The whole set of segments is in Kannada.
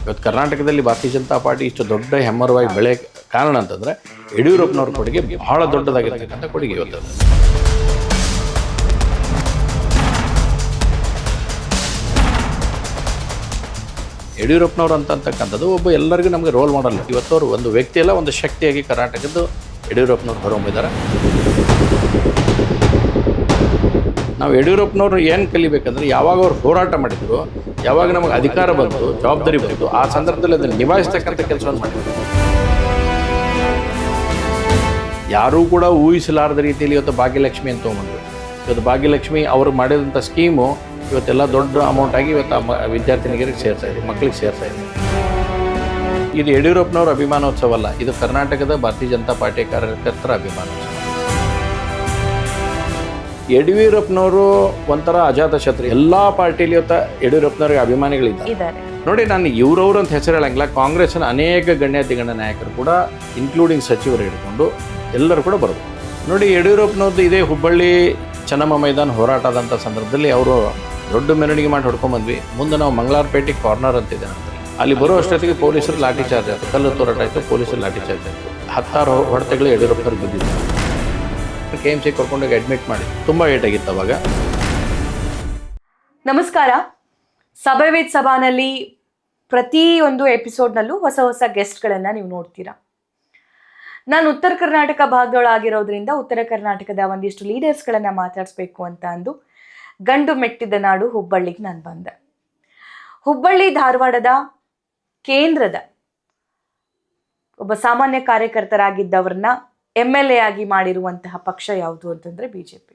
ಇವತ್ತು ಕರ್ನಾಟಕದಲ್ಲಿ ಭಾರತೀಯ ಜನತಾ ಪಾರ್ಟಿ ಇಷ್ಟು ದೊಡ್ಡ ಹೆಮ್ಮರವಾಗಿ ಬೆಳೆ ಕಾರಣ ಅಂತಂದರೆ ಯಡಿಯೂರಪ್ಪನವ್ರ ಕೊಡುಗೆ ಬಹಳ ದೊಡ್ಡದಾಗಿರ್ತಕ್ಕಂಥ ಕೊಡುಗೆ ಇವತ್ತು. ಯಡಿಯೂರಪ್ಪನವ್ರು ಅಂತಕ್ಕಂಥದ್ದು ಒಬ್ಬ ಎಲ್ಲರಿಗೂ ನಮಗೆ ರೋಲ್ ಮಾಡಲ್ಲ. ಇವತ್ತವರು ಒಂದು ವ್ಯಕ್ತಿ ಅಲ್ಲ, ಒಂದು ಶಕ್ತಿಯಾಗಿ ಕರ್ನಾಟಕದ್ದು ಯಡಿಯೂರಪ್ಪನವ್ರು ಹೊರಹೊಮ್ಮಿದ್ದಾರೆ. ನಾವು ಯಡಿಯೂರಪ್ಪನವ್ರು ಏನು ಕಲಿಬೇಕಂದ್ರೆ, ಯಾವಾಗ ಅವ್ರು ಹೋರಾಟ ಮಾಡಿದ್ರು, ಯಾವಾಗ ನಮಗೆ ಅಧಿಕಾರ ಬಂತು, ಜವಾಬ್ದಾರಿ ಬಂತು, ಆ ಸಂದರ್ಭದಲ್ಲಿ ಅದನ್ನು ನಿಭಾಯಿಸ್ತಕ್ಕಂಥ ಕೆಲಸವನ್ನು ಮಾಡಿದ್ರು. ಯಾರೂ ಕೂಡ ಊಹಿಸಲಾರದ ರೀತಿಯಲ್ಲಿ ಇವತ್ತು ಭಾಗ್ಯಲಕ್ಷ್ಮಿ ಅಂತ ತೊಗೊಂಡ್ರು. ಇವತ್ತು ಭಾಗ್ಯಲಕ್ಷ್ಮಿ ಅವರು ಮಾಡಿದಂಥ ಸ್ಕೀಮು ಇವತ್ತೆಲ್ಲ ದೊಡ್ಡ ಅಮೌಂಟ್ ಆಗಿ ಇವತ್ತು ವಿದ್ಯಾರ್ಥಿನಿಯರಿಗೆ ಸೇರ್ತಾ ಇದೆ, ಮಕ್ಕಳಿಗೆ ಸೇರ್ತಾ ಇದೆ. ಇದು ಯಡಿಯೂರಪ್ಪನವ್ರ ಅಭಿಮಾನೋತ್ಸವ ಅಲ್ಲ, ಇದು ಕರ್ನಾಟಕದ ಭಾರತೀಯ ಜನತಾ ಪಾರ್ಟಿ ಕಾರ್ಯಕರ್ತರ ಅಭಿಮಾನೋತ್ಸವ. ಯಡಿಯೂರಪ್ಪನವರು ಒಂಥರ ಅಜಾತಶತ್ರು. ಎಲ್ಲ ಪಾರ್ಟಿಯಲ್ಲಿ ಇವತ್ತು ಯಡಿಯೂರಪ್ಪನವ್ರಿಗೆ ಅಭಿಮಾನಿಗಳಿದ್ದಾರೆ ನೋಡಿ. ನಾನು ಇವ್ರವ್ರು ಅಂತ ಹೆಸರು ಹೇಳಂಗಿಲ್ಲ, ಕಾಂಗ್ರೆಸ್ನ ಅನೇಕ ಗಣ್ಯಾತಿಗಣ್ಯ ನಾಯಕರು ಕೂಡ ಇನ್ಕ್ಲೂಡಿಂಗ್ ಸಚಿವರು ಹಿಡ್ಕೊಂಡು ಎಲ್ಲರೂ ಕೂಡ ಬರ್ಬೋದು ನೋಡಿ. ಯಡಿಯೂರಪ್ಪನವ್ರದ್ದು ಇದೇ ಹುಬ್ಬಳ್ಳಿ ಚೆನ್ನಮ್ಮ ಮೈದಾನ ಹೋರಾಟದಂಥ ಸಂದರ್ಭದಲ್ಲಿ ಅವರು ದೊಡ್ಡ ಮೆರವಣಿಗೆ ಮಾಡಿ ಹೊಡ್ಕೊಂಡ್ಬಂದ್ವಿ. ಮುಂದೆ ನಾವು ಮಂಗಳಾರಪೇಟೆ ಕಾರ್ನರ್ ಅಂತಿದೆ ನಮ್ಮಲ್ಲಿ. ಅಲ್ಲಿ ಬರೋ ಅಷ್ಟೊತ್ತಿಗೆ ಪೊಲೀಸರು ಲಾಠಿ ಚಾರ್ಜ್ ಆಯಿತು, ಕಲ್ಲು ತೂರಾಟ ಆಯಿತು, ಪೊಲೀಸರು ಲಾಠಿ ಚಾರ್ಜ್ ಆಯಿತು. 10 ಹೊಡೆತಗಳು ಯಡಿಯೂರಪ್ಪನವ್ರಿಗೆ ಬಿದ್ದಿದ್ದು. KMC ಕರ್ಕೊಂಡೋಗಿ ಅಡ್ಮಿಟ್ ಮಾಡಿ, ತುಂಬ ಏಟಾಗಿತ್ತು ಅವಾಗ. ನಮಸ್ಕಾರ. ಸಭಾವೇದ್ ಸಭಾನಲ್ಲಿ ಪ್ರತಿಯೊಂದು ಎಪಿಸೋಡ್ನಲ್ಲೂ ಹೊಸ ಹೊಸ ಗೆಸ್ಟ್ಗಳನ್ನು ನೀವು ನೋಡ್ತೀರಾ. ನಾನು ಉತ್ತರ ಕರ್ನಾಟಕ ಭಾಗದೊಳಗಿರೋದ್ರಿಂದ ಉತ್ತರ ಕರ್ನಾಟಕದ ಒಂದಿಷ್ಟು ಲೀಡರ್ಸ್ಗಳನ್ನು ಮಾತಾಡಿಸ್ಬೇಕು ಅಂತ ಅಂದು ಗಂಡು ಮೆಟ್ಟಿದ ನಾಡು ಹುಬ್ಬಳ್ಳಿಗೆ ನಾನು ಬಂದೆ. ಹುಬ್ಬಳ್ಳಿ ಧಾರವಾಡದ ಕೇಂದ್ರದ ಒಬ್ಬ ಸಾಮಾನ್ಯ ಕಾರ್ಯಕರ್ತರಾಗಿದ್ದವ್ರನ್ನ MLA ಆಗಿ ಮಾಡಿರುವಂತಹ ಪಕ್ಷ ಯಾವುದು ಅಂತಂದರೆ BJP.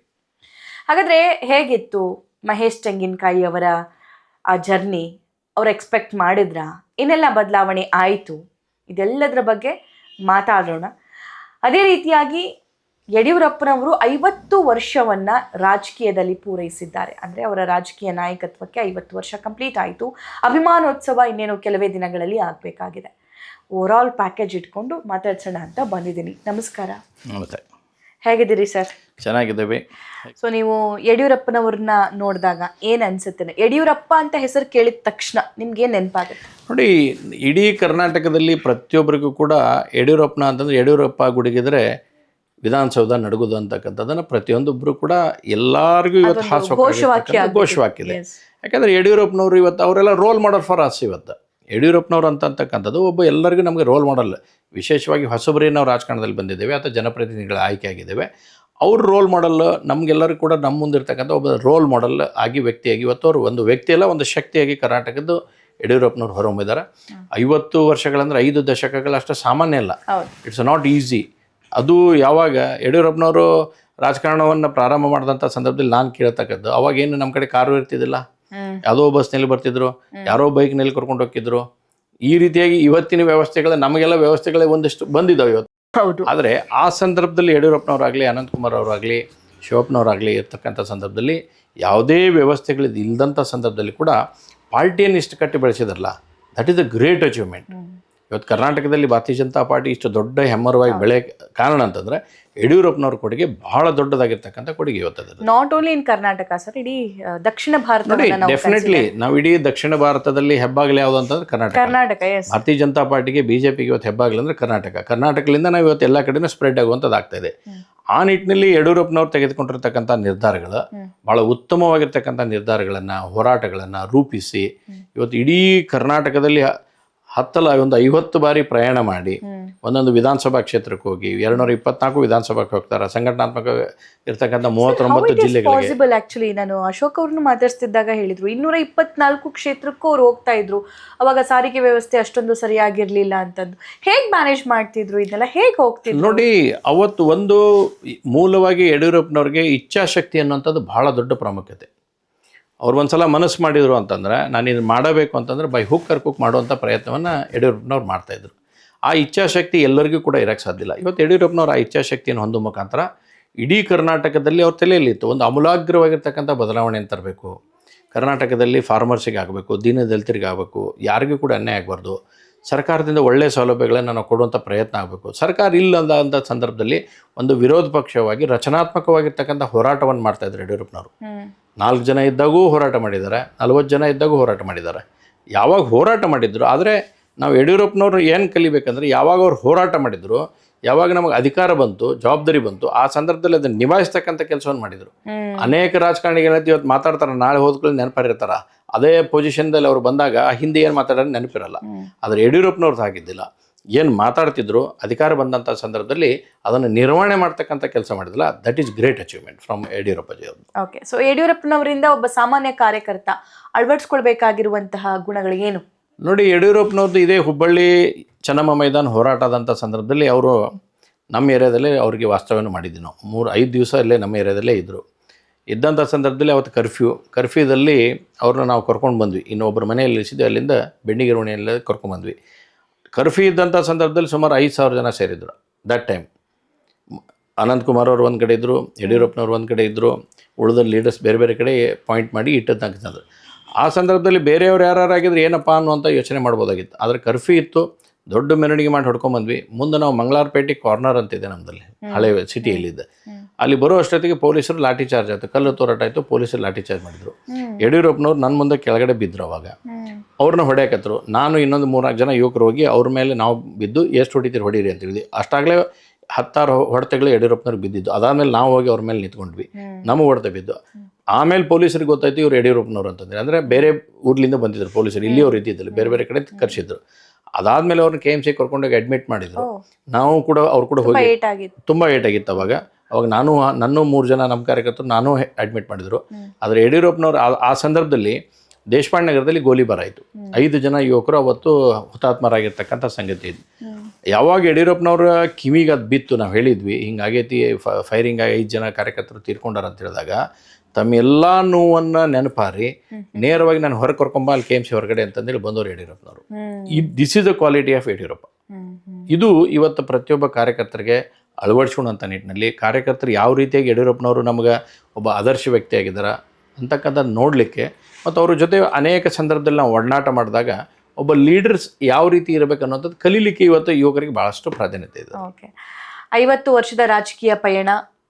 ಹಾಗಾದರೆ ಹೇಗಿತ್ತು ಮಹೇಶ್ ತೆಂಗಿನಕಾಯಿ ಅವರ ಆ ಜರ್ನಿ? ಅವ್ರು ಎಕ್ಸ್ಪೆಕ್ಟ್ ಮಾಡಿದ್ರಾ? ಏನೆಲ್ಲ ಬದಲಾವಣೆ ಆಯಿತು? ಇದೆಲ್ಲದರ ಬಗ್ಗೆ ಮಾತಾಡೋಣ. ಅದೇ ರೀತಿಯಾಗಿ ಯಡಿಯೂರಪ್ಪನವರು 50 ವರ್ಷವನ್ನು ರಾಜಕೀಯದಲ್ಲಿ ಪೂರೈಸಿದ್ದಾರೆ. ಅಂದರೆ ಅವರ ರಾಜಕೀಯ ನಾಯಕತ್ವಕ್ಕೆ 50 ವರ್ಷ ಕಂಪ್ಲೀಟ್ ಆಯಿತು. ಅಭಿಮಾನೋತ್ಸವ ಇನ್ನೇನು ಕೆಲವೇ ದಿನಗಳಲ್ಲಿ ಆಗಬೇಕಾಗಿದೆ. ಓವರಾಲ್ ಪ್ಯಾಕೇಜ್ ಇಟ್ಕೊಂಡು ಮಾತಾಡ್ಸೋಣ ಅಂತ ಬಂದಿದ್ದೀನಿ. ನಮಸ್ಕಾರ. ನಮಸ್ತೆ. ಹೇಗಿದ್ದೀರಿ ಸರ್? ಚೆನ್ನಾಗಿದ್ದೇವೆ. ಸೊ ನೀವು ಯಡಿಯೂರಪ್ಪನವ್ರನ್ನ ನೋಡಿದಾಗ ಏನು ಅನಿಸುತ್ತೆ? ಯಡಿಯೂರಪ್ಪ ಅಂತ ಹೆಸರು ಕೇಳಿದ ತಕ್ಷಣ ನಿಮ್ಗೇನು ನೆನಪಾಗುತ್ತೆ? ನೋಡಿ, ಇಡೀ ಕರ್ನಾಟಕದಲ್ಲಿ ಪ್ರತಿಯೊಬ್ಬರಿಗೂ ಕೂಡ ಯಡಿಯೂರಪ್ಪನ ಅಂತಂದರೆ ಯಡಿಯೂರಪ್ಪ ಗುಡುಗಿದ್ರೆ ವಿಧಾನಸೌಧ ನಡುಗುದು ಅಂತಕ್ಕಂಥದ್ದನ್ನು ಪ್ರತಿಯೊಂದೊಬ್ಬರು ಕೂಡ ಎಲ್ಲರಿಗೂ ಇವತ್ತು ಘೋಷವಾಕ್ಯ ಇದೆ. ಯಾಕಂದರೆ ಯಡಿಯೂರಪ್ಪನವರು ಇವತ್ತು ಅವರೆಲ್ಲ ರೋಲ್ ಮಾಡಲ್ ಫಾರ್ ಅಸ್. ಇವತ್ತು ಯಡಿಯೂರಪ್ಪನವ್ರು ಅಂತಕ್ಕಂಥದ್ದು ಒಬ್ಬ ಎಲ್ಲರಿಗೂ ನಮಗೆ ರೋಲ್ ಮಾಡಲ್. ವಿಶೇಷವಾಗಿ ಹೊಸಬರಿ ನಾವು ರಾಜಕಾರಣದಲ್ಲಿ ಬಂದಿದ್ದೇವೆ ಅಥವಾ ಜನಪ್ರತಿನಿಧಿಗಳ ಆಯ್ಕೆ ಆಗಿದ್ದೇವೆ. ಅವ್ರ ರೋಲ್ ಮಾಡಲ್ ನಮಗೆಲ್ಲರಿಗೂ ಕೂಡ ನಮ್ಮ ಮುಂದಿರ್ತಕ್ಕಂಥ ಒಬ್ಬ ರೋಲ್ ಮಾಡಲ್ ಆಗಿ ವ್ಯಕ್ತಿಯಾಗಿ ಇವತ್ತು ಅವರು ಒಂದು ವ್ಯಕ್ತಿ ಅಲ್ಲ, ಒಂದು ಶಕ್ತಿಯಾಗಿ ಕರ್ನಾಟಕದ್ದು ಯಡಿಯೂರಪ್ಪನವ್ರು ಹೊರಹೊಮ್ಮಿದ್ದಾರೆ. 50 ವರ್ಷಗಳಂದ್ರೆ 5 ದಶಕಗಳಷ್ಟು ಸಾಮಾನ್ಯ ಅಲ್ಲ. It's not easy. ಅದು ಯಾವಾಗ ಯಡಿಯೂರಪ್ಪನವರು ರಾಜಕಾರಣವನ್ನು ಪ್ರಾರಂಭ ಮಾಡಿದಂಥ ಸಂದರ್ಭದಲ್ಲಿ ನಾನು ಕೇಳ್ತಕ್ಕದ್ದು, ಅವಾಗೇನು ನಮ್ಮ ಕಡೆ ಕಾರು ಇರ್ತಿದ್ದಿಲ್ಲ, ಯಾವುದೋ ಬಸ್ನಲ್ಲಿ ಬರ್ತಿದ್ರು, ಯಾರೋ ಬೈಕ್ನಲ್ಲಿ ಕರ್ಕೊಂಡು ಹೋಗ್ತಿದ್ರು. ಈ ರೀತಿಯಾಗಿ ಇವತ್ತಿನ ವ್ಯವಸ್ಥೆಗಳು ನಮಗೆಲ್ಲ ವ್ಯವಸ್ಥೆಗಳೇ ಒಂದಿಷ್ಟು ಬಂದಿದ್ದಾವೆ ಇವತ್ತು. ಆದರೆ ಆ ಸಂದರ್ಭದಲ್ಲಿ ಯಡಿಯೂರಪ್ಪನವರಾಗಲಿ, ಅನಂತಕುಮಾರ್ ಅವರಾಗಲಿ, ಶಿವಪ್ಪನವರಾಗಲಿ ಇರ್ತಕ್ಕಂಥ ಸಂದರ್ಭದಲ್ಲಿ ಯಾವುದೇ ವ್ಯವಸ್ಥೆಗಳಿದ್ದು ಇಲ್ಲದಂಥ ಸಂದರ್ಭದಲ್ಲಿ ಕೂಡ ಪಾರ್ಟಿಯನ್ನು ಇಷ್ಟು ಕಟ್ಟಿ ಬೆಳೆಸಿದ್ರಲ್ಲ, that is a great achievement. ಇವತ್ತು ಕರ್ನಾಟಕದಲ್ಲಿ ಭಾರತೀಯ ಜನತಾ ಪಾರ್ಟಿ ಇಷ್ಟು ದೊಡ್ಡ ಹೆಮ್ಮರವಾಗಿ ಬೆಳೆ ಕಾರಣ ಅಂತಂದರೆ ಯಡಿಯೂರಪ್ಪನವ್ರ ಕೊಡುಗೆ ಬಹಳ ದೊಡ್ಡದಾಗಿರ್ತಕ್ಕಂಥ ಕೊಡುಗೆ ಇವತ್ತು. Not only in Karnataka sir, ಇಡೀ ದಕ್ಷಿಣ ಭಾರತ. ಡೆಫಿನೆಟ್ಲಿ ನಾವು ಇಡೀ ದಕ್ಷಿಣ ಭಾರತದಲ್ಲಿ ಹೆಬ್ಬಾಗಿಲು ಯಾವುದು ಅಂತಂದ್ರೆ ಕರ್ನಾಟಕ. ಭಾರತೀಯ ಜನತಾ ಪಾರ್ಟಿಗೆ BJPಗೆ ಇವತ್ತು ಹೆಬ್ಬಾಗಿಲು ಅಂದರೆ ಕರ್ನಾಟಕದಿಂದ ನಾವು ಇವತ್ತು ಎಲ್ಲ ಕಡೆನೂ ಸ್ಪ್ರೆಡ್ ಆಗುವಂಥದ್ದು ಆಗ್ತಾ ಇದೆ. ಆ ನಿಟ್ಟಿನಲ್ಲಿ ಯಡಿಯೂರಪ್ಪನವ್ರು ತೆಗೆದುಕೊಂಡಿರ್ತಕ್ಕಂಥ ನಿರ್ಧಾರಗಳು ಭಾಳ ಉತ್ತಮವಾಗಿರ್ತಕ್ಕಂಥ ನಿರ್ಧಾರಗಳನ್ನು, ಹೋರಾಟಗಳನ್ನು ರೂಪಿಸಿ ಇವತ್ತು ಇಡೀ ಕರ್ನಾಟಕದಲ್ಲಿ ಒಂದು 50 ಬಾರಿ ಪ್ರಯಾಣ ಮಾಡಿ ಒಂದೊಂದು ವಿಧಾನಸಭಾ ಕ್ಷೇತ್ರಕ್ಕೆ ಹೋಗಿ 224 ವಿಧಾನಸಭಾಕ್ಕೆ ಹೋಗ್ತಾರೆ. ಸಂಘಟನಾತ್ಮಕ ಇರ್ತಕ್ಕಂಥ 39 ಜಿಲ್ಲೆಗಳಿಗೆ. ಆಕ್ಚುಲಿ ನಾನು ಅಶೋಕ್ ಅವ್ರನ್ನು ಮಾತಾಡ್ತಿದ್ದಾಗ ಹೇಳಿದ್ರು 224 ಕ್ಷೇತ್ರಕ್ಕೂ ಅವ್ರು ಹೋಗ್ತಾ ಇದ್ರು. ಅವಾಗ ಸಾರಿಗೆ ವ್ಯವಸ್ಥೆ ಅಷ್ಟೊಂದು ಸರಿಯಾಗಿರ್ಲಿಲ್ಲ ಅಂತಂದು. ಹೇಗೆ ಮ್ಯಾನೇಜ್ ಮಾಡ್ತಿದ್ರು ಇದನ್ನೆಲ್ಲ? ಹೇಗೆ ಹೋಗ್ತಿದ್ರು ನೋಡಿ. ಅವತ್ತು ಒಂದು ಮೂಲವಾಗಿ ಯಡಿಯೂರಪ್ಪನವ್ರಿಗೆ ಇಚ್ಛಾಶಕ್ತಿ ಅನ್ನುವಂಥದ್ದು ಬಹಳ ದೊಡ್ಡ ಪ್ರಾಮುಖ್ಯತೆ. ಅವ್ರು ಒಂದ್ಸಲ ಮನಸ್ಸು ಮಾಡಿದರು ಅಂತಂದರೆ ನಾನು ಇದು ಮಾಡಬೇಕು ಅಂತಂದರೆ ಬೈ ಹುಕ್ ಆರ್ ಕುಕ್ ಮಾಡುವಂಥ ಪ್ರಯತ್ನವನ್ನು ಯಡಿಯೂರಪ್ಪನವ್ರು ಮಾಡ್ತಾಯಿದ್ರು. ಆ ಇಚ್ಛಾಶಕ್ತಿ ಎಲ್ಲರಿಗೂ ಕೂಡ ಇರೋಕ್ಕೆ ಸಾಧ್ಯ ಇಲ್ಲ. ಇವತ್ತು ಯಡಿಯೂರಪ್ಪನವ್ರು ಆ ಇಚ್ಛಾಶಕ್ತಿಯನ್ನು ಹೊಂದುವ ಮುಖಾಂತರ ಇಡೀ ಕರ್ನಾಟಕದಲ್ಲಿ ಅವ್ರ ತಲೆಯಲ್ಲಿತ್ತು ಒಂದು ಅಮೂಲಾಗ್ರವಾಗಿರ್ತಕ್ಕಂಥ ಬದಲಾವಣೆಯನ್ನು ತರಬೇಕು. ಕರ್ನಾಟಕದಲ್ಲಿ ಫಾರ್ಮರ್ಸಿಗೆ ಆಗಬೇಕು, ದೀನದಲಿತರಿಗೆ ಆಗಬೇಕು, ಯಾರಿಗೂ ಕೂಡ ಅನ್ಯಾಯ ಆಗಬಾರ್ದು. ಸರ್ಕಾರದಿಂದ ಒಳ್ಳೆಯ ಸೌಲಭ್ಯಗಳನ್ನು ನಾವು ಕೊಡುವಂಥ ಪ್ರಯತ್ನ ಆಗಬೇಕು. ಸರ್ಕಾರ ಇಲ್ಲ ಅಂದ ಸಂದರ್ಭದಲ್ಲಿ ಒಂದು ವಿರೋಧ ಪಕ್ಷವಾಗಿ ರಚನಾತ್ಮಕವಾಗಿರ್ತಕ್ಕಂಥ ಹೋರಾಟವನ್ನು ಮಾಡ್ತಾಯಿದ್ರು ಯಡಿಯೂರಪ್ಪನವರು. 4 ಜನ ಇದ್ದಾಗೂ ಹೋರಾಟ ಮಾಡಿದ್ದಾರೆ, 40 ಜನ ಇದ್ದಾಗೂ ಹೋರಾಟ ಮಾಡಿದ್ದಾರೆ. ಯಾವಾಗ ಹೋರಾಟ ಮಾಡಿದ್ರು. ಆದರೆ ನಾವು ಯಡಿಯೂರಪ್ಪನವ್ರು ಏನು ಕಲಿಬೇಕಂದ್ರೆ ಯಾವಾಗ ಅವ್ರು ಹೋರಾಟ ಮಾಡಿದ್ರು, ಯಾವಾಗ ನಮಗೆ ಅಧಿಕಾರ ಬಂತು, ಜವಾಬ್ದಾರಿ ಬಂತು, ಆ ಸಂದರ್ಭದಲ್ಲಿ ಅದನ್ನು ನಿಭಾಯಿಸ್ತಕ್ಕಂಥ ಕೆಲಸವನ್ನು ಮಾಡಿದರು. ಅನೇಕ ರಾಜಕಾರಣಿಗಳಂತ ಇವತ್ತು ಮಾತಾಡ್ತಾರೆ, ನಾಳೆ ಹೋದ್ಕೊಳ್ಳಿ ನೆನಪಿರ್ತಾರ. ಅದೇ ಪೊಸಿಷನ್ದಲ್ಲಿ ಅವ್ರು ಬಂದಾಗ ಹಿಂದೆ ಏನು ಮಾತಾಡೋದು ನೆನಪಿರಲ್ಲ. ಆದರೆ ಯಡಿಯೂರಪ್ಪನವ್ರದ್ದು ಆಗಿದ್ದಿಲ್ಲ. ಏನು ಮಾತಾಡ್ತಿದ್ರು ಅಧಿಕಾರ ಬಂದಂಥ ಸಂದರ್ಭದಲ್ಲಿ ಅದನ್ನು ನಿರ್ವಹಣೆ ಮಾಡ್ತಕ್ಕಂಥ ಕೆಲಸ ಮಾಡಿದಿಲ್ಲ. That is great achievement from ಯಡಿಯೂರಪ್ಪಾಜಿ ಅವರು. ಓಕೆ, ಸೊ ಯಡಿಯೂರಪ್ಪನವರಿಂದ ಒಬ್ಬ ಸಾಮಾನ್ಯ ಕಾರ್ಯಕರ್ತ ಅಳವಡಿಸ್ಕೊಳ್ಬೇಕಾಗಿರುವಂತಹ ಗುಣಗಳು ಏನು? ನೋಡಿ, ಯಡಿಯೂರಪ್ಪನವ್ರದ್ದು ಇದೇ ಹುಬ್ಬಳ್ಳಿ ಚೆನ್ನಮ್ಮ ಮೈದಾನ ಹೋರಾಟದಂಥ ಸಂದರ್ಭದಲ್ಲಿ ಅವರು ನಮ್ಮ ಏರಿಯಾದಲ್ಲೇ ಅವರಿಗೆ ವಾಸ್ತವ್ಯವನ್ನು ಮಾಡಿದ್ವಿ. ನಾವು 3-5 ದಿವಸ ಅಲ್ಲೇ ನಮ್ಮ ಏರಿಯಾದಲ್ಲೇ ಇದ್ದರು. ಇದ್ದಂಥ ಸಂದರ್ಭದಲ್ಲಿ ಅವತ್ತು ಕರ್ಫ್ಯೂದಲ್ಲಿ ಅವ್ರನ್ನ ನಾವು ಕರ್ಕೊಂಡು ಬಂದ್ವಿ. ಇನ್ನೊಬ್ಬರ ಮನೆಯಲ್ಲಿ ಇಳಿಸಿದ್ವಿ, ಅಲ್ಲಿಂದ ಬೆಣ್ಣಿಗೆರೋಣಿಯಲ್ಲೇ ಕರ್ಕೊಂಡ್ಬಂದ್ವಿ. ಕರ್ಫ್ಯೂ ಇದ್ದಂಥ ಸಂದರ್ಭದಲ್ಲಿ ಸುಮಾರು 5,000 ಜನ ಸೇರಿದ್ರು. ದಟ್ ಟೈಮ್ ಅನಂತಕುಮಾರ್ ಅವರು ಒಂದು ಕಡೆ ಇದ್ದರು, ಯಡಿಯೂರಪ್ಪನವ್ರು ಒಂದು ಕಡೆ ಇದ್ದರು, ಉಳಿದ ಲೀಡರ್ಸ್ ಬೇರೆ ಬೇರೆ ಕಡೆ ಪಾಯಿಂಟ್ ಮಾಡಿ ಇಟ್ಟಂತ. ಆ ಸಂದರ್ಭದಲ್ಲಿ ಬೇರೆಯವ್ರು ಯಾರಾಗಿದ್ರೆ ಏನಪ್ಪ ಅನ್ನುವಂಥ ಯೋಚನೆ ಮಾಡ್ಬೋದಾಗಿತ್ತು. ಆದರೆ ಕರ್ಫ್ಯೂ ಇತ್ತು, ದೊಡ್ಡ ಮೆರವಣಿಗೆ ಮಾಡಿ ಹೊಡ್ಕೊಂಡ್ಬಂದ್ವಿ. ಮುಂದೆ ನಾವು ಮಂಗಳಾರಪೇಟೆ ಕಾರ್ನರ್ ಅಂತಿದೆ ನಮ್ಮದಲ್ಲಿ, ಹಳೆ ಸಿಟಿಯಲ್ಲಿದ್ದೆ. ಅಲ್ಲಿ ಬರೋ ಅಷ್ಟೊತ್ತಿಗೆ ಪೊಲೀಸರು ಲಾಠಿ ಚಾರ್ಜ್ ಆಯಿತು, ಕಲ್ಲು ತೋರಾಟ ಆಯಿತು, ಪೊಲೀಸರು ಲಾಠಿ ಚಾರ್ಜ್ ಮಾಡಿದರು. ಯಡಿಯೂರಪ್ಪನವ್ರು ನನ್ನ ಮುಂದೆ ಕೆಳಗಡೆ ಬಿದ್ದರು. ಅವಾಗ ಅವ್ರನ್ನ ಹೊಡೆಯಕತ್ತರು. ನಾನು ಇನ್ನೊಂದು 3-4 ಜನ ಯುವಕರು ಹೋಗಿ ಅವ್ರ ಮೇಲೆ ನಾವು ಬಿದ್ದು ಎಷ್ಟು ಹೊಡಿತೀರಿ ಹೊಡೀರಿ ಅಂತ ಹೇಳಿದ್ವಿ. ಅಷ್ಟಾಗಲೇ 10 ಹೊಡೆತಗಳು ಯಡಿಯೂರಪ್ಪನವ್ರಿಗೆ ಬಿದ್ದಿದ್ದು. ಅದಾದಮೇಲೆ ನಾವು ಹೋಗಿ ಅವ್ರ ಮೇಲೆ ನಿಂತ್ಕೊಂಡ್ವಿ, ನಮಗೆ ಹೊಡೆತ ಬಿದ್ದು. ಆಮೇಲೆ ಪೊಲೀಸರಿಗೆ ಗೊತ್ತಾಯ್ತು ಇವ್ರು ಯಡಿಯೂರಪ್ಪನವ್ರು ಅಂತಂದರೆ. ಅಂದರೆ ಬೇರೆ ಊರ್ಲಿಂದ ಬಂದಿದ್ರು ಪೊಲೀಸರು, ಇಲ್ಲಿ ಅವ್ರು ಇದ್ದಿದ್ದಿಲ್ಲ, ಬೇರೆ ಬೇರೆ ಕಡೆ ಕರೆಸಿದ್ರು. ಅದಾದಮೇಲೆ ಅವ್ರನ್ನ KMC ಕರ್ಕೊಂಡೋಗಿ ಅಡ್ಮಿಟ್ ಮಾಡಿದ್ರು. ನಾವು ಕೂಡ ಅವ್ರು ಕೂಡ ಹೋಗಿ ತುಂಬ ಏಟಾಗಿತ್ತು ಅವಾಗ ನಾನು 3 ಜನ ನಮ್ಮ ಕಾರ್ಯಕರ್ತರು ನಾನು ಅಡ್ಮಿಟ್ ಮಾಡಿದರು. ಆದರೆ ಯಡಿಯೂರಪ್ಪನವ್ರು ಆ ಸಂದರ್ಭದಲ್ಲಿ ದೇಶಪಾಂಡೆ ನಗರದಲ್ಲಿ ಗೋಲಿಬಾರ್ ಆಯಿತು. 5 ಜನ ಯುವಕರು ಅವತ್ತು ಹುತಾತ್ಮರಾಗಿರ್ತಕ್ಕಂಥ ಸಂಗತಿ ಇದು. ಯಾವಾಗ ಯಡಿಯೂರಪ್ಪನವ್ರ ಕಿವಿಗೆ ಅದು ಬಿತ್ತು, ನಾವು ಹೇಳಿದ್ವಿ ಹಿಂಗಾಗೈತಿ, ಫೈರಿಂಗ್ ಆಗಿ 5 ಜನ ಕಾರ್ಯಕರ್ತರು ತೀರ್ಕೊಂಡಾರ ಅಂತ ಹೇಳಿದಾಗ ತಮ್ಮೆಲ್ಲ ನೋವನ್ನು ನೆನಪಾರಿ ನೇರವಾಗಿ ನಾನು ಹೊರಗೆ ಕರ್ಕೊಂಬ ಅಲ್ಲಿ KMC ಹೊರಗಡೆ ಅಂತಂದೇಳಿ ಬಂದವರು ಯಡಿಯೂರಪ್ಪನವರು. This is the quality of Yediyurappa. ಇದು ಇವತ್ತು ಪ್ರತಿಯೊಬ್ಬ ಕಾರ್ಯಕರ್ತರಿಗೆ ಅಳವಡಿಸೋಣಂಥ ನಿಟ್ಟಿನಲ್ಲಿ ಕಾರ್ಯಕರ್ತರು ಯಾವ ರೀತಿಯಾಗಿ ಯಡಿಯೂರಪ್ಪನವರು ನಮಗೆ ಒಬ್ಬ ಆದರ್ಶ ವ್ಯಕ್ತಿಯಾಗಿದ್ದಾರೆ ಅಂತಕ್ಕಂಥ ನೋಡಲಿಕ್ಕೆ, ಮತ್ತು ಅವ್ರ ಜೊತೆ ಅನೇಕ ಸಂದರ್ಭದಲ್ಲಿ ನಾವು ಒಡನಾಟ ಮಾಡಿದಾಗ ಒಬ್ಬ ಲೀಡರ್ಸ್ ಯಾವ ರೀತಿ ಇರಬೇಕು ಅನ್ನೋಂಥದ್ದು ಕಲೀಲಿಕ್ಕೆ ಇವತ್ತು ಯುವಕರಿಗೆ ಭಾಳಷ್ಟು ಪ್ರಾಧಾನ್ಯತೆ ಇದೆ. ಓಕೆ, 50 ವರ್ಷದ ರಾಜಕೀಯ ಪಯಣ,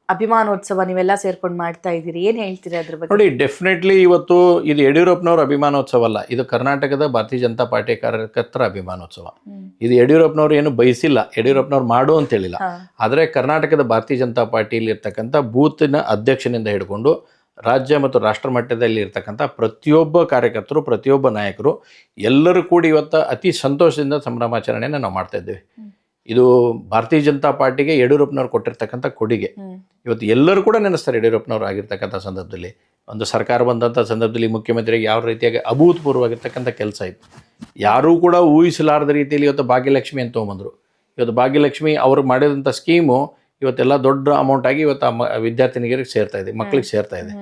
ಅಭಿಮಾನೋತ್ಸವ ನೀವೆಲ್ಲ ಸೇರ್ಕೊಂಡು ಮಾಡ್ತಾ ಇದ್ದೀರಿ, ಏನು ಹೇಳ್ತೀರಿ ಅದ್ರ ಬಗ್ಗೆ? ನೋಡಿ, ಡೆಫಿನೆಟ್ಲಿ ಇವತ್ತು ಇದು ಯಡಿಯೂರಪ್ಪನವ್ರ ಅಭಿಮಾನೋತ್ಸವ ಅಲ್ಲ, ಇದು ಕರ್ನಾಟಕದ ಭಾರತೀಯ ಜನತಾ ಪಾರ್ಟಿ ಕಾರ್ಯಕರ್ತರ ಅಭಿಮಾನೋತ್ಸವ. ಇದು ಯಡಿಯೂರಪ್ಪನವ್ರು ಏನು ಬಯಸಿಲ್ಲ, ಯಡಿಯೂರಪ್ಪನವ್ರು ಮಾಡು ಅಂತ ಹೇಳಿಲ್ಲ. ಆದರೆ ಕರ್ನಾಟಕದ ಭಾರತೀಯ ಜನತಾ ಪಾರ್ಟಿಯಲ್ಲಿ ಇರ್ತಕ್ಕಂಥ ಬೂತಿನ ಅಧ್ಯಕ್ಷನಿಂದ ಹಿಡ್ಕೊಂಡು ರಾಜ್ಯ ಮತ್ತು ರಾಷ್ಟ್ರ ಮಟ್ಟದಲ್ಲಿ ಇರ್ತಕ್ಕಂಥ ಪ್ರತಿಯೊಬ್ಬ ಕಾರ್ಯಕರ್ತರು, ಪ್ರತಿಯೊಬ್ಬ ನಾಯಕರು ಎಲ್ಲರೂ ಕೂಡಿ ಇವತ್ತು ಅತಿ ಸಂತೋಷದಿಂದ ಸಂಭ್ರಮಾಚರಣೆಯನ್ನು ನಾವು ಮಾಡ್ತಾ ಇದ್ದೇವೆ. ಇದು ಭಾರತೀಯ ಜನತಾ ಪಾರ್ಟಿಗೆ ಯಡಿಯೂರಪ್ಪನವ್ರು ಕೊಟ್ಟಿರ್ತಕ್ಕಂಥ ಕೊಡುಗೆ. ಇವತ್ತು ಎಲ್ಲರೂ ಕೂಡ ನೆನೆಸ್ತಾರೆ ಯಡಿಯೂರಪ್ಪನವ್ರು ಆಗಿರ್ತಕ್ಕಂಥ ಸಂದರ್ಭದಲ್ಲಿ. ಒಂದು ಸರ್ಕಾರ ಬಂದಂಥ ಸಂದರ್ಭದಲ್ಲಿ ಮುಖ್ಯಮಂತ್ರಿಗೆ ಯಾವ ರೀತಿಯಾಗಿ ಅಭೂತಪೂರ್ವವಾಗಿರ್ತಕ್ಕಂಥ ಕೆಲಸ ಇತ್ತು. ಯಾರೂ ಕೂಡ ಊಹಿಸಲಾರದ ರೀತಿಯಲ್ಲಿ ಇವತ್ತು ಭಾಗ್ಯಲಕ್ಷ್ಮಿ ಅಂತ ತೊಗೊಂಬಂದರು. ಇವತ್ತು ಭಾಗ್ಯಲಕ್ಷ್ಮಿ ಅವ್ರಿಗೆ ಮಾಡಿದಂಥ ಸ್ಕೀಮು ಇವತ್ತೆಲ್ಲ ದೊಡ್ಡ ಅಮೌಂಟ್ ಆಗಿ ಇವತ್ತು ವಿದ್ಯಾರ್ಥಿನಿಯರಿಗೆ ಸೇರ್ತಾ ಇದೆ, ಮಕ್ಕಳಿಗೆ ಸೇರ್ತಾ ಇದೆ.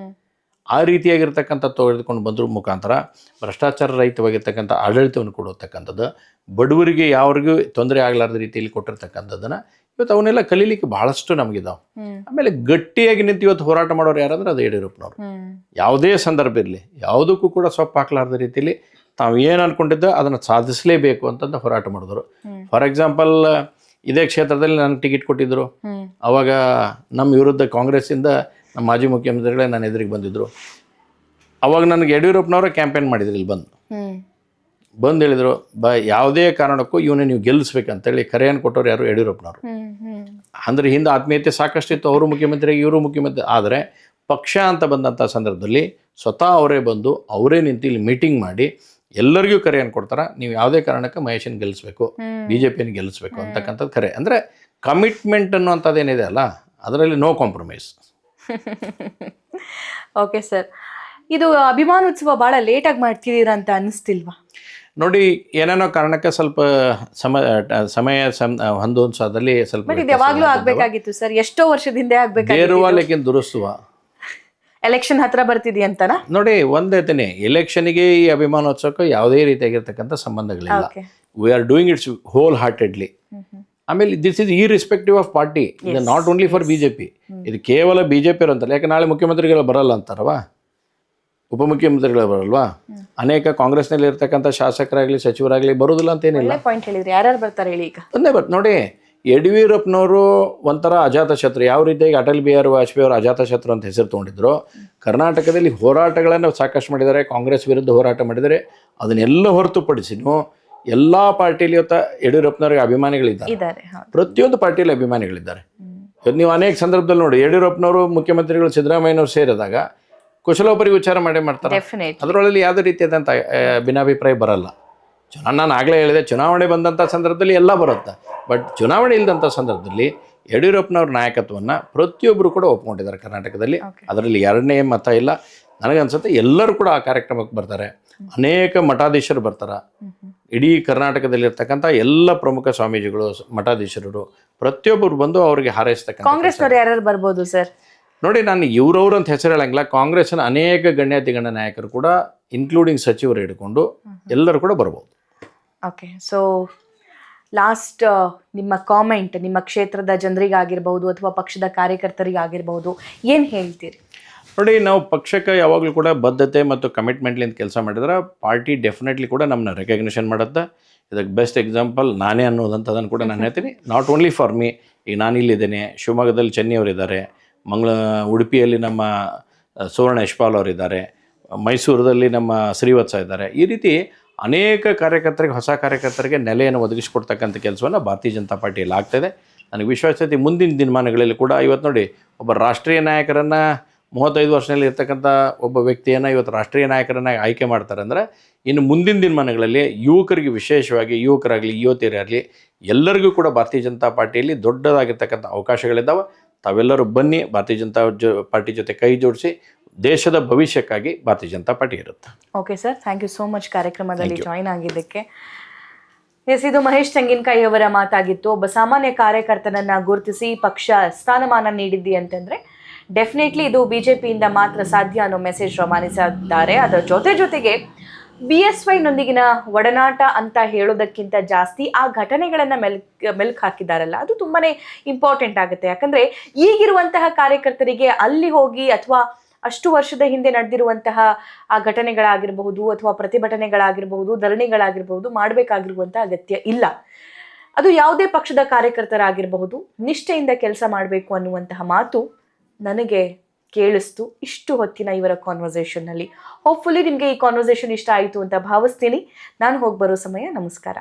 ಆ ರೀತಿಯಾಗಿರ್ತಕ್ಕಂಥ ತೆಗೆದುಕೊಂಡು ಬಂದ್ರ ಮುಖಾಂತರ ಭ್ರಷ್ಟಾಚಾರ ರಹಿತವಾಗಿರ್ತಕ್ಕಂಥ ಆಡಳಿತವನ್ನು ಕೊಡತಕ್ಕಂಥದ್ದು, ಬಡವರಿಗೆ ಯಾವ್ರಿಗೂ ತೊಂದರೆ ಆಗಲಾರ್ದ ರೀತಿಯಲ್ಲಿ ಕೊಟ್ಟಿರ್ತಕ್ಕಂಥದ್ದನ್ನು ಇವತ್ತು ಅವನ್ನೆಲ್ಲ ಕಲೀಲಿಕ್ಕೆ ಭಾಳಷ್ಟು ನಮಗಿದಾವೆ. ಆಮೇಲೆ ಗಟ್ಟಿಯಾಗಿ ನಿಂತು ಇವತ್ತು ಹೋರಾಟ ಮಾಡೋರು ಯಾರಂದ್ರೆ ಅದು ಯಡಿಯೂರಪ್ಪನವ್ರು. ಯಾವುದೇ ಸಂದರ್ಭ ಇರಲಿ, ಯಾವುದಕ್ಕೂ ಕೂಡ ಸೊಪ್ಪು ಹಾಕಲಾರ್ದ ರೀತಿಯಲ್ಲಿ ತಾವು ಏನು ಅಂದ್ಕೊಂಡಿದ್ದ ಅದನ್ನು ಸಾಧಿಸಲೇಬೇಕು ಅಂತಂದು ಹೋರಾಟ ಮಾಡಿದ್ರು. ಫಾರ್ ಎಕ್ಸಾಂಪಲ್, ಇದೇ ಕ್ಷೇತ್ರದಲ್ಲಿ ನನಗೆ ಟಿಕೆಟ್ ಕೊಟ್ಟಿದ್ದರು. ಅವಾಗ ನಮ್ಮ ವಿರುದ್ಧ ಕಾಂಗ್ರೆಸ್ಸಿಂದ ನಮ್ಮ ಮಾಜಿ ಮುಖ್ಯಮಂತ್ರಿಗಳೇ ನನ್ನ ಎದುರಿಗೆ ಬಂದಿದ್ದರು. ಅವಾಗ ನನಗೆ ಯಡಿಯೂರಪ್ಪನವರ ಕ್ಯಾಂಪೇನ್ ಮಾಡಿದ್ರು. ಇಲ್ಲಿ ಬಂದು ಹೇಳಿದರು, ಯಾವುದೇ ಕಾರಣಕ್ಕೂ ಇವನು ನೀವು ಗೆಲ್ಲಿಸ್ಬೇಕಂತೇಳಿ ಕರೆಯನ್ನು ಕೊಟ್ಟವ್ರು ಯಾರು? ಯಡಿಯೂರಪ್ಪನವರು. ಅಂದರೆ ಹಿಂದೆ ಆತ್ಮೀಯತೆ ಸಾಕಷ್ಟು ಇತ್ತು, ಅವರು ಮುಖ್ಯಮಂತ್ರಿ ಇವರು ಮುಖ್ಯಮಂತ್ರಿ. ಆದರೆ ಪಕ್ಷ ಅಂತ ಬಂದಂಥ ಸಂದರ್ಭದಲ್ಲಿ ಸ್ವತಃ ಅವರೇ ಬಂದು ಅವರೇ ನಿಂತು ಇಲ್ಲಿ ಮೀಟಿಂಗ್ ಮಾಡಿ ಎಲ್ಲರಿಗೂ ಕರೆಯನ್ನು ಕೊಡ್ತಾರೆ, ನೀವು ಯಾವುದೇ ಕಾರಣಕ್ಕೆ ಮಹೇಶನ್ ಗೆಲ್ಲಿಸ್ಬೇಕು, BJPಯನ್ನು ಗೆಲ್ಲಿಸ್ಬೇಕು ಅಂತಕ್ಕಂಥದ್ದು ಕರೆ. ಅಂದರೆ ಕಮಿಟ್ಮೆಂಟ್ ಅನ್ನುವಂಥದ್ದೇನಿದೆ ಅಲ್ಲ, ಅದರಲ್ಲಿ ನೋ ಕಾಂಪ್ರಮೈಸ್. ಓಕೆ ಸರ್, ಇದು ಅಭಿಮಾನೋತ್ಸವ ಭಾಳ ಲೇಟಾಗಿ ಮಾಡ್ತಿದ್ದೀರಾ ಅಂತ ಅನ್ನಿಸ್ತಿಲ್ವಾ? ನೋಡಿ, ಏನೇನೋ ಕಾರಣಕ್ಕೆ ಸ್ವಲ್ಪ ಸಮಯ ಹೊಂದೋನ್ಸದಲ್ಲಿ ಸ್ವಲ್ಪ ಯಾವಾಗಲೂ ಆಗಬೇಕಾಗಿತ್ತು ಸರ್, ಎಷ್ಟೋ ವರ್ಷದಿಂದ ಆಗಬೇಕಾಗಿತ್ತು. ದುರಸ್ತುವ ಎಲೆಕ್ಷನ್ ಹತ್ರ ಬರ್ತಿದೆ ಅಂತನಾ? ನೋಡಿ, ಒಂದೇತನೇ ಎಲೆಕ್ಷನ್ಗೆ ಈ ಅಭಿಮಾನೋತ್ಸವಕ್ಕೆ ಯಾವುದೇ ರೀತಿಯಾಗಿರ್ತಕ್ಕಂಥ ಸಂಬಂಧಗಳಿಲ್ಲ. We are doing it's wholeheartedly. ಆಮೇಲೆ this is irrespective of party, ಇದು ನಾಟ್ ಓನ್ಲಿ ಫಾರ್ BJP. ಇದು ಕೇವಲ BJP ಅಂತಲ್ಲ. ಯಾಕೆ ನಾಳೆ ಮುಖ್ಯಮಂತ್ರಿಗಳು ಬರಲ್ಲ ಅಂತಾರವಾ, ಉಪಮುಖ್ಯಮಂತ್ರಿಗಳು ಬರಲ್ವಾ, ಅನೇಕ ಕಾಂಗ್ರೆಸ್ನಲ್ಲಿ ಇರ್ತಕ್ಕಂಥ ಶಾಸಕರಾಗಲಿ ಸಚಿವರಾಗಲಿ ಬರೋದಿಲ್ಲ ಅಂತ ಏನಿಲ್ಲ. ಪಾಯಿಂಟ್ ಹೇಳಿದ್ರಿ, ಯಾರ್ಯಾರು ಬರ್ತಾರೆ ಹೇಳಿ? ಈಗ ಒಂದೇ ನೋಡಿ, ಯಡಿಯೂರಪ್ಪನವರು ಒಂಥರ ಅಜಾತಶತ್ರು. ಯಾವ ರೀತಿಯಾಗಿ ಅಟಲ್ ಬಿಹಾರಿ ವಾಜಪೇಯಿ ಅವರು ಅಜಾತಶತ್ರು ಅಂತ ಹೆಸರು ತೊಗೊಂಡಿದ್ರು, ಕರ್ನಾಟಕದಲ್ಲಿ ಹೋರಾಟಗಳನ್ನು ಸಾಕಷ್ಟು ಮಾಡಿದ್ದಾರೆ, ಕಾಂಗ್ರೆಸ್ ವಿರುದ್ಧ ಹೋರಾಟ ಮಾಡಿದ್ದಾರೆ. ಅದನ್ನೆಲ್ಲ ಹೊರತುಪಡಿಸಿನೂ ಎಲ್ಲ ಪಾರ್ಟಿಯಲ್ಲಿ ಇವತ್ತು ಯಡಿಯೂರಪ್ಪನವ್ರಿಗೆ ಅಭಿಮಾನಿಗಳಿದ್ದಾರೆ, ಇದ್ದಾರೆ. ಪ್ರತಿಯೊಂದು ಪಾರ್ಟಿಯಲ್ಲಿ ಅಭಿಮಾನಿಗಳಿದ್ದಾರೆ. ಇವತ್ತು ನೀವು ಅನೇಕ ಸಂದರ್ಭದಲ್ಲಿ ನೋಡಿ, ಯಡಿಯೂರಪ್ಪನವರು ಮುಖ್ಯಮಂತ್ರಿಗಳು ಸಿದ್ದರಾಮಯ್ಯನವರು ಸೇರಿದಾಗ ಕುಶಲೋಪರಿ ವಿಚಾರ ಮಾಡ್ತಾರೆ. ಡೆಫಿನೆಟ್ ಅದರೊಳಗೆ ಯಾವುದೇ ರೀತಿಯಾದಂಥ ಭಿನ್ನಾಭಿಪ್ರಾಯ ಬರಲ್ಲ. ನಾನು ಆಗಲೇ ಹೇಳಿದೆ, ಚುನಾವಣೆ ಬಂದಂಥ ಸಂದರ್ಭದಲ್ಲಿ ಎಲ್ಲ ಬರುತ್ತೆ. ಬಟ್ ಚುನಾವಣೆ ಇಲ್ಲದಂಥ ಸಂದರ್ಭದಲ್ಲಿ ಯಡಿಯೂರಪ್ಪನವ್ರ ನಾಯಕತ್ವವನ್ನು ಪ್ರತಿಯೊಬ್ಬರು ಕೂಡ ಒಪ್ಕೊಂಡಿದ್ದಾರೆ ಕರ್ನಾಟಕದಲ್ಲಿ. ಅದರಲ್ಲಿ ಎರಡನೇ ಮತ ಇಲ್ಲ. ನನಗನ್ಸುತ್ತೆ ಎಲ್ಲರೂ ಕೂಡ ಆ ಕಾರ್ಯಕ್ರಮಕ್ಕೆ ಬರ್ತಾರೆ. ಅನೇಕ ಮಠಾಧೀಶರು ಬರ್ತಾರೆ. ಇಡೀ ಕರ್ನಾಟಕದಲ್ಲಿರ್ತಕ್ಕಂಥ ಎಲ್ಲ ಪ್ರಮುಖ ಸ್ವಾಮೀಜಿಗಳು, ಮಠಾಧೀಶರು ಪ್ರತಿಯೊಬ್ಬರು ಬಂದು ಅವರಿಗೆ ಹಾರೈಸ್ತಕ್ಕಂಥ. ಕಾಂಗ್ರೆಸ್ನವ್ರು ಯಾರು ಬರ್ಬೋದು ಸರ್? ನೋಡಿ, ನಾನು ಇವ್ರವ್ರು ಅಂತ ಹೆಸರು ಹೇಳಂಗಿಲ್ಲ. ಕಾಂಗ್ರೆಸ್ನ ಅನೇಕ ಗಣ್ಯಾತಿಗಣ್ಯ ನಾಯಕರು ಕೂಡ, ಇನ್ಕ್ಲೂಡಿಂಗ್ ಸಚಿವರು ಹಿಡ್ಕೊಂಡು ಎಲ್ಲರೂ ಕೂಡ ಬರ್ಬೋದು. ಓಕೆ, ಸೊ ಲಾಸ್ಟ್ ನಿಮ್ಮ ಕಾಮೆಂಟ್ ನಿಮ್ಮ ಕ್ಷೇತ್ರದ ಜನರಿಗಾಗಿರ್ಬಹುದು ಅಥವಾ ಪಕ್ಷದ ಕಾರ್ಯಕರ್ತರಿಗಾಗಿರ್ಬಹುದು, ಏನು ಹೇಳ್ತೀರಿ? ನೋಡಿ, ನಾವು ಪಕ್ಷಕ್ಕೆ ಯಾವಾಗಲೂ ಕೂಡ ಬದ್ಧತೆ ಮತ್ತು ಕಮಿಟ್ಮೆಂಟ್ಲಿಂದ ಕೆಲಸ ಮಾಡಿದ್ರೆ ಪಾರ್ಟಿ ಡೆಫಿನೆಟ್ಲಿ ಕೂಡ ನಮ್ಮನ್ನ ರೆಕಗ್ನಿಷನ್ ಮಾಡುತ್ತೆ. ಇದಕ್ಕೆ ಬೆಸ್ಟ್ ಎಕ್ಸಾಂಪಲ್ ನಾನೇ ಅನ್ನೋದಂಥದ್ದನ್ನು ಕೂಡ ನಾನು ಹೇಳ್ತೀನಿ. Not only for me. ಈಗ ನಾನಿಲ್ಲಿದ್ದೇನೆ, ಶಿವಮೊಗ್ಗದಲ್ಲಿ ಚೆನ್ನಿಯವರಿದ್ದಾರೆ, ಉಡುಪಿಯಲ್ಲಿ ನಮ್ಮ ಸುವರ್ಣ ಯಶ್ಪಾಲ್ ಅವರಿದ್ದಾರೆ, ಮೈಸೂರಲ್ಲಿ ನಮ್ಮ ಶ್ರೀವತ್ಸ ಇದ್ದಾರೆ. ಈ ರೀತಿ ಅನೇಕ ಕಾರ್ಯಕರ್ತರಿಗೆ, ಹೊಸ ಕಾರ್ಯಕರ್ತರಿಗೆ ನೆಲೆಯನ್ನು ಒದಗಿಸಿಕೊಡ್ತಕ್ಕಂಥ ಕೆಲಸವನ್ನು ಭಾರತೀಯ ಜನತಾ ಪಾರ್ಟಿಯಲ್ಲಿ ಆಗ್ತಾಯಿದೆ. ನನಗೆ ವಿಶ್ವಾಸ ಐತಿ ಮುಂದಿನ ದಿನಮಾನಗಳಲ್ಲಿ ಕೂಡ. ಇವತ್ತು ನೋಡಿ, ಒಬ್ಬ ರಾಷ್ಟ್ರೀಯ ನಾಯಕರನ್ನು 35 ವರ್ಷದಲ್ಲಿ ಇರ್ತಕ್ಕಂಥ ಒಬ್ಬ ವ್ಯಕ್ತಿಯನ್ನು ಇವತ್ತು ರಾಷ್ಟ್ರೀಯ ನಾಯಕರನ್ನು ಆಯ್ಕೆ ಮಾಡ್ತಾರೆ ಅಂದರೆ, ಇನ್ನು ಮುಂದಿನ ದಿನಮಾನಗಳಲ್ಲಿ ಯುವಕರಿಗೆ, ವಿಶೇಷವಾಗಿ ಯುವಕರಾಗಲಿ ಯುವತಿಯರಾಗಲಿ ಎಲ್ಲರಿಗೂ ಕೂಡ ಭಾರತೀಯ ಜನತಾ ಪಾರ್ಟಿಯಲ್ಲಿ ದೊಡ್ಡದಾಗಿರ್ತಕ್ಕಂಥ ಅವಕಾಶಗಳಿದ್ದಾವೆ. ತಾವೆಲ್ಲರೂ ಬನ್ನಿ, ಭಾರತೀಯ ಜನತಾ ಪಾರ್ಟಿ ಜೊತೆ ಕೈ ಜೋಡಿಸಿ ದೇಶದ ಭವಿಷ್ಯಕ್ಕಾಗಿ ಭಾರತೀಯ ಜನತಾ ಪಾರ್ಟಿ ಇರುತ್ತೆ. Okay sir, thank you so much ಕಾರ್ಯಕ್ರಮದಲ್ಲಿ ಜಾಯಿನ್ ಆಗಿದ್ದಕ್ಕೆ. ಎಸ್, ಇದು ಮಹೇಶ್ ತೆಂಗಿನಕಾಯಿ ಅವರ ಮಾತಾಗಿತ್ತು. ಒಬ್ಬ ಸಾಮಾನ್ಯ ಕಾರ್ಯಕರ್ತನನ್ನ ಗುರುತಿಸಿ ಪಕ್ಷ ಸ್ಥಾನಮಾನ ನೀಡಿದ್ದಿ ಅಂತಂದ್ರೆ ಡೆಫಿನೆಟ್ಲಿ ಇದು ಬಿಜೆಪಿಯಿಂದ ಮಾತ್ರ ಸಾಧ್ಯ ಅನ್ನೋ ಮೆಸೇಜ್ ರವಾನಿಸಿದ್ದಾರೆ. ಅದರ ಜೊತೆಗೆ BSYನೊಂದಿಗಿನ ಒಡನಾಟ ಅಂತ ಹೇಳೋದಕ್ಕಿಂತ ಜಾಸ್ತಿ ಆ ಘಟನೆಗಳನ್ನು ಮೆಲ್ಕು ಹಾಕಿದಾರಲ್ಲ, ಅದು ತುಂಬಾನೇ ಇಂಪಾರ್ಟೆಂಟ್ ಆಗುತ್ತೆ. ಯಾಕಂದ್ರೆ ಈಗಿರುವಂತಹ ಕಾರ್ಯಕರ್ತರಿಗೆ ಅಲ್ಲಿ ಹೋಗಿ ಅಥವಾ ಅಷ್ಟು ವರ್ಷದ ಹಿಂದೆ ನಡೆದಿರುವಂತಹ ಆ ಘಟನೆಗಳಾಗಿರಬಹುದು ಅಥವಾ ಪ್ರತಿಭಟನೆಗಳಾಗಿರಬಹುದು, ಧರಣಿಗಳಾಗಿರಬಹುದು ಮಾಡಬೇಕಾಗಿರುವಂಥ ಅಗತ್ಯ ಇಲ್ಲ. ಅದು ಯಾವುದೇ ಪಕ್ಷದ ಕಾರ್ಯಕರ್ತರಾಗಿರಬಹುದು, ನಿಷ್ಠೆಯಿಂದ ಕೆಲಸ ಮಾಡಬೇಕು ಅನ್ನುವಂತಹ ಮಾತು ನನಗೆ ಕೇಳಿಸ್ತು ಇಷ್ಟು ಹೊತ್ತಿನ ಇವರ ಕಾನ್ವರ್ಸೇಷನ್ನಲ್ಲಿ. ಹೋಪ್ಫುಲಿ ನಿಮಗೆ ಈ ಕಾನ್ವರ್ಸೇಷನ್ ಇಷ್ಟ ಆಯಿತು ಅಂತ ಭಾವಿಸ್ತೀನಿ. ನಾನು ಹೋಗಿ ಬರೋ ಸಮಯ. ನಮಸ್ಕಾರ.